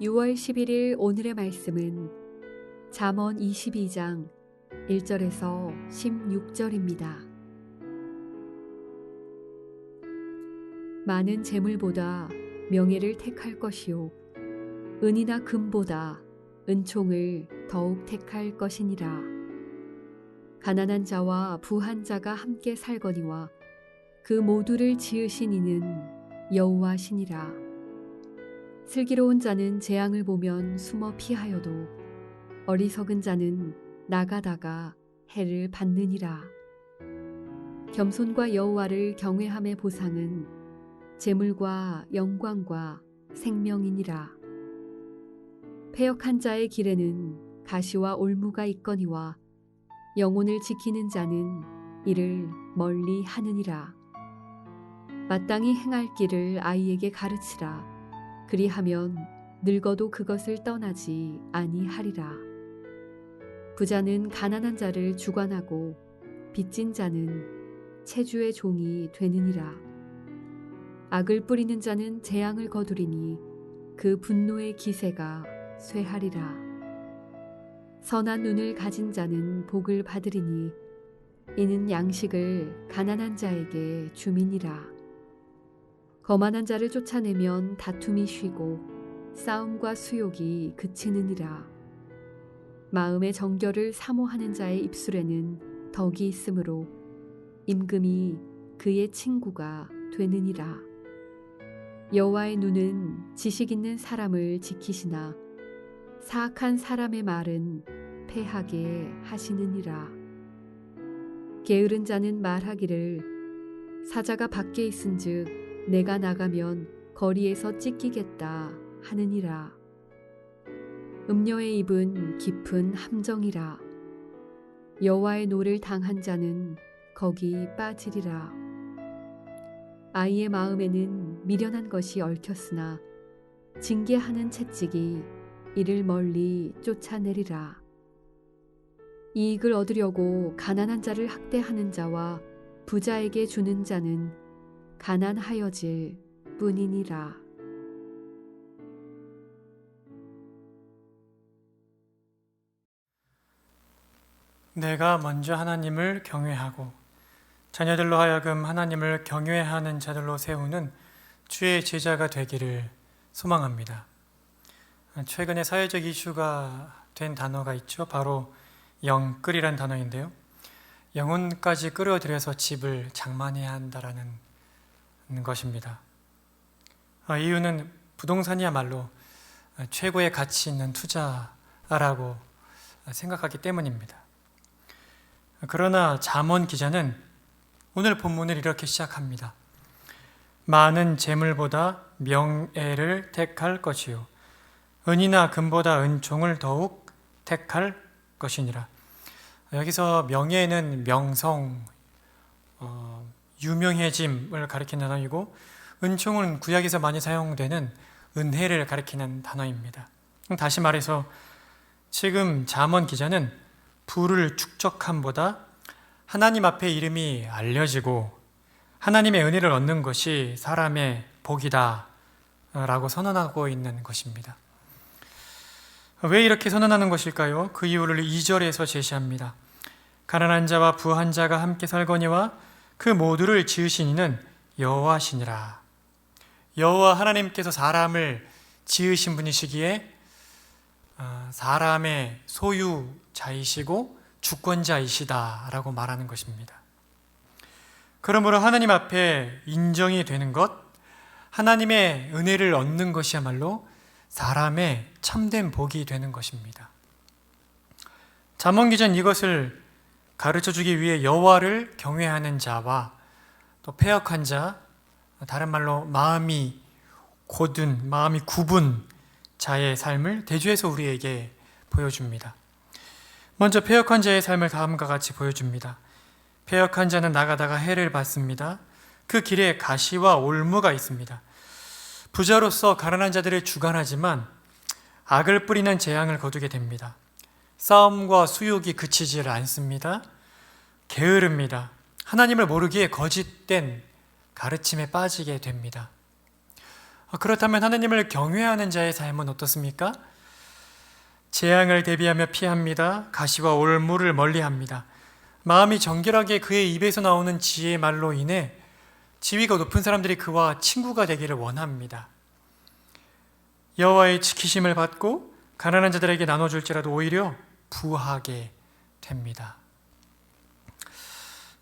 6월 11일 오늘의 말씀은 잠언 22장 1절에서 16절입니다. 많은 재물보다 명예를 택할 것이요 은이나 금보다 은총을 더욱 택할 것이니라. 가난한 자와 부한 자가 함께 살거니와 그 모두를 지으신 이는 여호와시니라. 슬기로운 자는 재앙을 보면 숨어 피하여도 어리석은 자는 나가다가 해를 받느니라. 겸손과 여호와를 경외함의 보상은 재물과 영광과 생명이니라. 패역한 자의 길에는 가시와 올무가 있거니와 영혼을 지키는 자는 이를 멀리 하느니라. 마땅히 행할 길을 아이에게 가르치라. 그리하면 늙어도 그것을 떠나지 아니하리라. 부자는 가난한 자를 주관하고 빚진 자는 체주의 종이 되느니라. 악을 뿌리는 자는 재앙을 거두리니 그 분노의 기세가 쇠하리라. 선한 눈을 가진 자는 복을 받으리니 이는 양식을 가난한 자에게 줌이니라. 거만한 자를 쫓아내면 다툼이 쉬고 싸움과 수욕이 그치느니라. 마음의 정결을 사모하는 자의 입술에는 덕이 있으므로 임금이 그의 친구가 되느니라. 여호와의 눈은 지식 있는 사람을 지키시나 사악한 사람의 말은 패하게 하시느니라. 게으른 자는 말하기를 사자가 밖에 있은즉 내가 나가면 거리에서 찢기겠다 하느니라. 음녀의 입은 깊은 함정이라. 여호와의 노를 당한 자는 거기 빠지리라. 아이의 마음에는 미련한 것이 얽혔으나 징계하는 채찍이 이를 멀리 쫓아내리라. 이익을 얻으려고 가난한 자를 학대하는 자와 부자에게 주는 자는 가난하여질 뿐이니라. 내가 먼저 하나님을 경외하고 자녀들로 하여금 하나님을 경외하는 자들로 세우는 주의 제자가 되기를 소망합니다. 최근에 사회적 이슈가 된 단어가 있죠. 바로 영끌이란 단어인데요. 영혼까지 끌어들여서 집을 장만해야 한다라는 것입니다. 이유는 부동산이야말로 최고의 가치 있는 투자라고 생각하기 때문입니다. 그러나 잠언 기자는 오늘 본문을 이렇게 시작합니다. 많은 재물보다 명예를 택할 것이요 은이나 금보다 은총을 더욱 택할 것이니라. 여기서 명예는 명성, 유명해짐을 가리키는 단어이고 은총은 구약에서 많이 사용되는 은혜를 가리키는 단어입니다. 다시 말해서 지금 잠언 기자는 부를 축적함보다 하나님 앞에 이름이 알려지고 하나님의 은혜를 얻는 것이 사람의 복이다 라고 선언하고 있는 것입니다. 왜 이렇게 선언하는 것일까요? 그 이유를 2절에서 제시합니다. 가난한 자와 부한 자가 함께 살거니와 그 모두를 지으신 이는 여호와시니라. 여호와 하나님께서 사람을 지으신 분이시기에 사람의 소유자이시고 주권자이시다라고 말하는 것입니다. 그러므로 하나님 앞에 인정이 되는 것, 하나님의 은혜를 얻는 것이야말로 사람의 참된 복이 되는 것입니다. 잠언 기자는 이것을 가르쳐주기 위해 여호와를 경외하는 자와 또 패역한 자, 다른 말로 마음이 곧은, 마음이 굽은 자의 삶을 대조해서 우리에게 보여줍니다. 먼저 패역한 자의 삶을 다음과 같이 보여줍니다. 패역한 자는 나가다가 해를 받습니다. 그 길에 가시와 올무가 있습니다. 부자로서 가난한 자들을 주관하지만 악을 뿌리는 재앙을 거두게 됩니다. 싸움과 수욕이 그치질 않습니다. 게으릅니다. 하나님을 모르기에 거짓된 가르침에 빠지게 됩니다. 그렇다면 하나님을 경외하는 자의 삶은 어떻습니까? 재앙을 대비하며 피합니다. 가시와 올무를 멀리합니다. 마음이 정결하게 그의 입에서 나오는 지혜의 말로 인해 지위가 높은 사람들이 그와 친구가 되기를 원합니다. 여호와의 지키심을 받고 가난한 자들에게 나눠줄지라도 오히려 부하게 됩니다.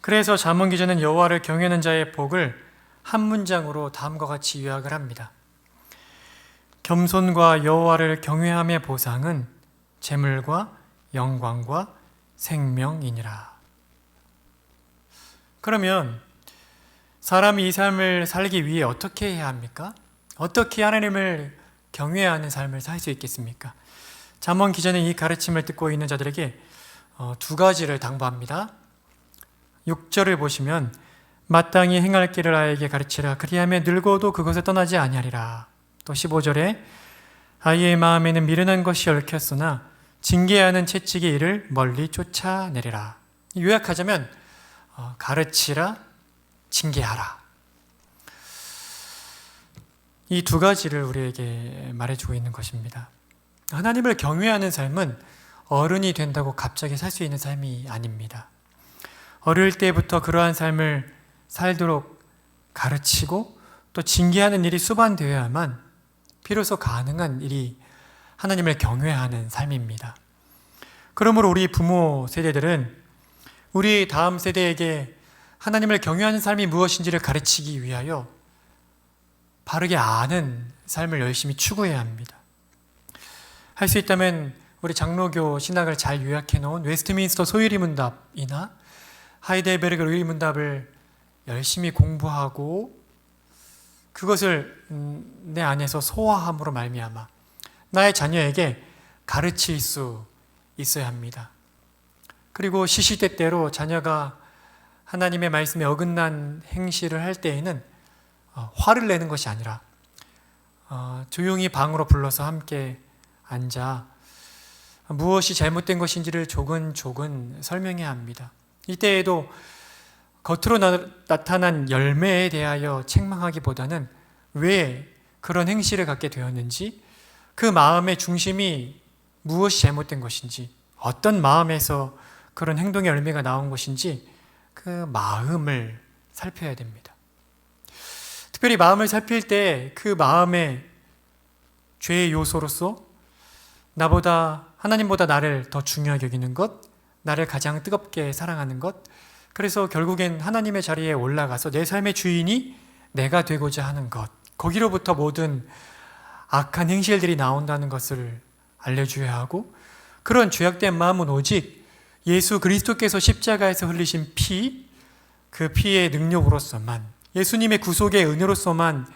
그래서 잠언 기자는 여호와를 경외하는 자의 복을 한 문장으로 다음과 같이 요약을 합니다. 겸손과 여호와를 경외함의 보상은 재물과 영광과 생명이니라. 그러면 사람이 이 삶을 살기 위해 어떻게 해야 합니까? 어떻게 하나님을 경외하는 삶을 살 수 있겠습니까? 잠언 기자는 이 가르침을 듣고 있는 자들에게 두 가지를 당부합니다. 6절을 보시면 마땅히 행할 길을 아이에게 가르치라. 그리하면 늙어도 그것을 떠나지 아니하리라. 또 15절에 아이의 마음에는 미련한 것이 얽혔으나 징계하는 채찍의 일을 멀리 쫓아내리라. 요약하자면 가르치라, 징계하라. 이 두 가지를 우리에게 말해주고 있는 것입니다. 하나님을 경외하는 삶은 어른이 된다고 갑자기 살 수 있는 삶이 아닙니다. 어릴 때부터 그러한 삶을 살도록 가르치고 또 징계하는 일이 수반되어야만 비로소 가능한 일이 하나님을 경외하는 삶입니다. 그러므로 우리 부모 세대들은 우리 다음 세대에게 하나님을 경외하는 삶이 무엇인지를 가르치기 위하여 바르게 아는 삶을 열심히 추구해야 합니다. 할 수 있다면 우리 장로교 신학을 잘 요약해 놓은 웨스트민스터 소유리 문답이나 하이델베르그 의리 문답을 열심히 공부하고 그것을 내 안에서 소화함으로 말미암아 나의 자녀에게 가르칠 수 있어야 합니다. 그리고 시시때때로 자녀가 하나님의 말씀에 어긋난 행실을 할 때에는 화를 내는 것이 아니라 조용히 방으로 불러서 함께 앉아 무엇이 잘못된 것인지를 조근조근 설명해야 합니다. 이때에도 겉으로 나타난 열매에 대하여 책망하기보다는 왜 그런 행실을 갖게 되었는지, 그 마음의 중심이 무엇이 잘못된 것인지, 어떤 마음에서 그런 행동의 열매가 나온 것인지 그 마음을 살펴야 됩니다. 특별히 마음을 살필 때 그 마음의 죄의 요소로서 하나님보다 나를 더 중요하게 여기는 것, 나를 가장 뜨겁게 사랑하는 것, 그래서 결국엔 하나님의 자리에 올라가서 내 삶의 주인이 내가 되고자 하는 것, 거기로부터 모든 악한 행실들이 나온다는 것을 알려줘야 하고, 그런 죄악된 마음은 오직 예수 그리스도께서 십자가에서 흘리신 피, 그 피의 능력으로서만, 예수님의 구속의 은혜로서만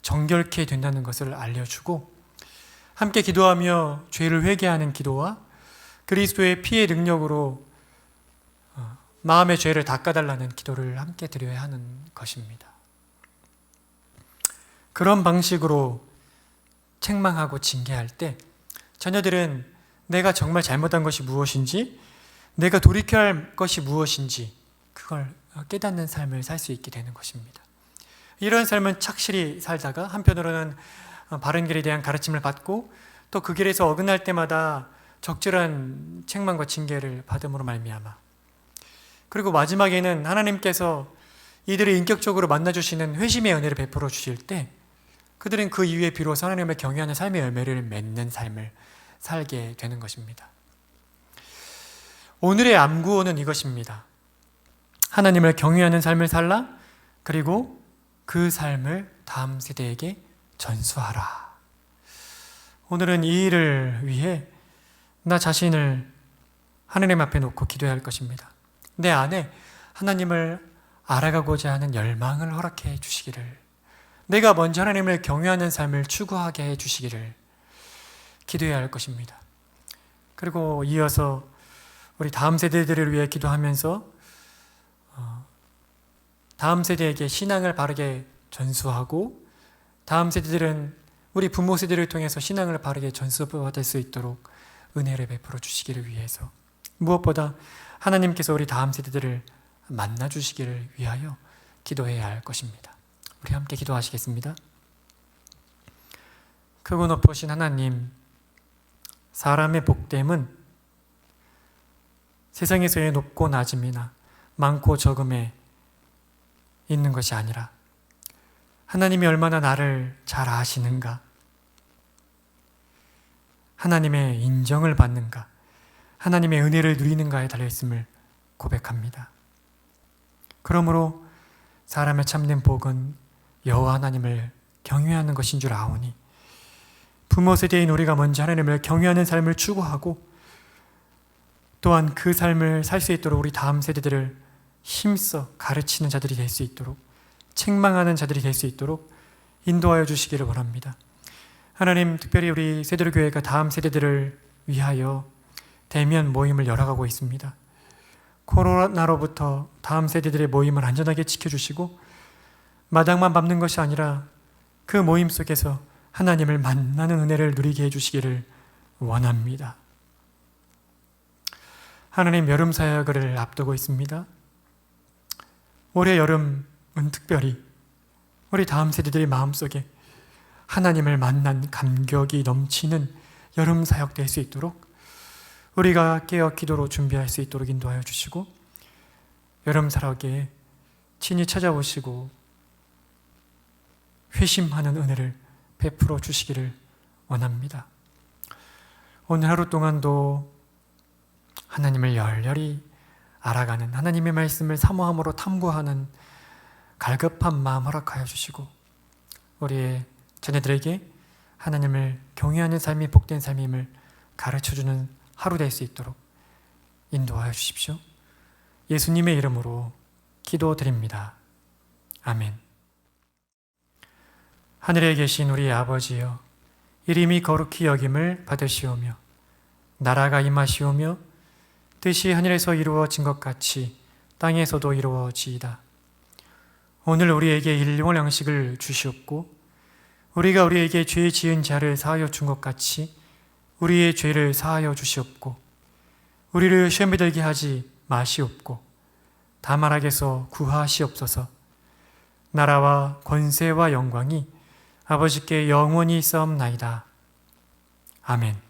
정결케 된다는 것을 알려주고, 함께 기도하며 죄를 회개하는 기도와 그리스도의 피의 능력으로 마음의 죄를 닦아달라는 기도를 함께 드려야 하는 것입니다. 그런 방식으로 책망하고 징계할 때 자녀들은 내가 정말 잘못한 것이 무엇인지, 내가 돌이켜야 할 것이 무엇인지 그걸 깨닫는 삶을 살 수 있게 되는 것입니다. 이런 삶은 착실히 살다가 한편으로는 바른 길에 대한 가르침을 받고 또 그 길에서 어긋날 때마다 적절한 책망과 징계를 받음으로 말미암아, 그리고 마지막에는 하나님께서 이들을 인격적으로 만나주시는 회심의 은혜를 베풀어 주실 때 그들은 그 이후에 비로소 하나님을 경외하는 삶의 열매를 맺는 삶을 살게 되는 것입니다. 오늘의 암구호는 이것입니다. 하나님을 경외하는 삶을 살라, 그리고 그 삶을 다음 세대에게 전수하라. 오늘은 이 일을 위해 나 자신을 하나님 앞에 놓고 기도해야 할 것입니다. 내 안에 하나님을 알아가고자 하는 열망을 허락해 주시기를, 내가 먼저 하나님을 경외하는 삶을 추구하게 해 주시기를 기도해야 할 것입니다. 그리고 이어서 우리 다음 세대들을 위해 기도하면서 다음 세대에게 신앙을 바르게 전수하고, 다음 세대들은 우리 부모 세대를 통해서 신앙을 바르게 전수받을 수 있도록 은혜를 베풀어 주시기를 위해서, 무엇보다 하나님께서 우리 다음 세대들을 만나 주시기를 위하여 기도해야 할 것입니다. 우리 함께 기도하시겠습니다. 크고 높으신 하나님, 사람의 복됨은 세상에서의 높고 낮음이나 많고 적음에 있는 것이 아니라 하나님이 얼마나 나를 잘 아시는가, 하나님의 인정을 받는가, 하나님의 은혜를 누리는가에 달려있음을 고백합니다. 그러므로 사람의 참된 복은 여호와 하나님을 경외하는 것인 줄 아오니 부모 세대인 우리가 먼저 하나님을 경외하는 삶을 추구하고 또한 그 삶을 살 수 있도록 우리 다음 세대들을 힘써 가르치는 자들이 될 수 있도록, 책망하는 자들이 될 수 있도록 인도하여 주시기를 원합니다. 하나님, 특별히 우리 세대로 교회가 다음 세대들을 위하여 대면 모임을 열어가고 있습니다. 코로나로부터 다음 세대들의 모임을 안전하게 지켜주시고 마당만 밟는 것이 아니라 그 모임 속에서 하나님을 만나는 은혜를 누리게 해주시기를 원합니다. 하나님, 여름 사역을 앞두고 있습니다. 올해 여름은 특별히 우리 다음 세대들의 마음속에 하나님을 만난 감격이 넘치는 여름 사역 될 수 있도록 우리가 깨어 기도로 준비할 수 있도록 인도하여 주시고 여름 사역에 친히 찾아오시고 회심하는 은혜를 베풀어 주시기를 원합니다. 오늘 하루 동안도 하나님을 열렬히 알아가는, 하나님의 말씀을 사모함으로 탐구하는 갈급한 마음 허락하여 주시고 우리의 자녀들에게 하나님을 경외하는 삶이 복된 삶임을 가르쳐주는 하루 될 수 있도록 인도하여 주십시오. 예수님의 이름으로 기도드립니다. 아멘. 하늘에 계신 우리 아버지여, 이름이 거룩히 여김을 받으시오며 나라가 임하시오며 뜻이 하늘에서 이루어진 것 같이 땅에서도 이루어지이다. 오늘 우리에게 일용할 양식을 주시옵고 우리가 우리에게 죄 지은 자를 사하여 준 것 같이 우리의 죄를 사하여 주시옵고 우리를 시험에 들게 하지 마시옵고 다만 악에서 구하시옵소서. 나라와 권세와 영광이 아버지께 영원히 있사옵나이다. 아멘.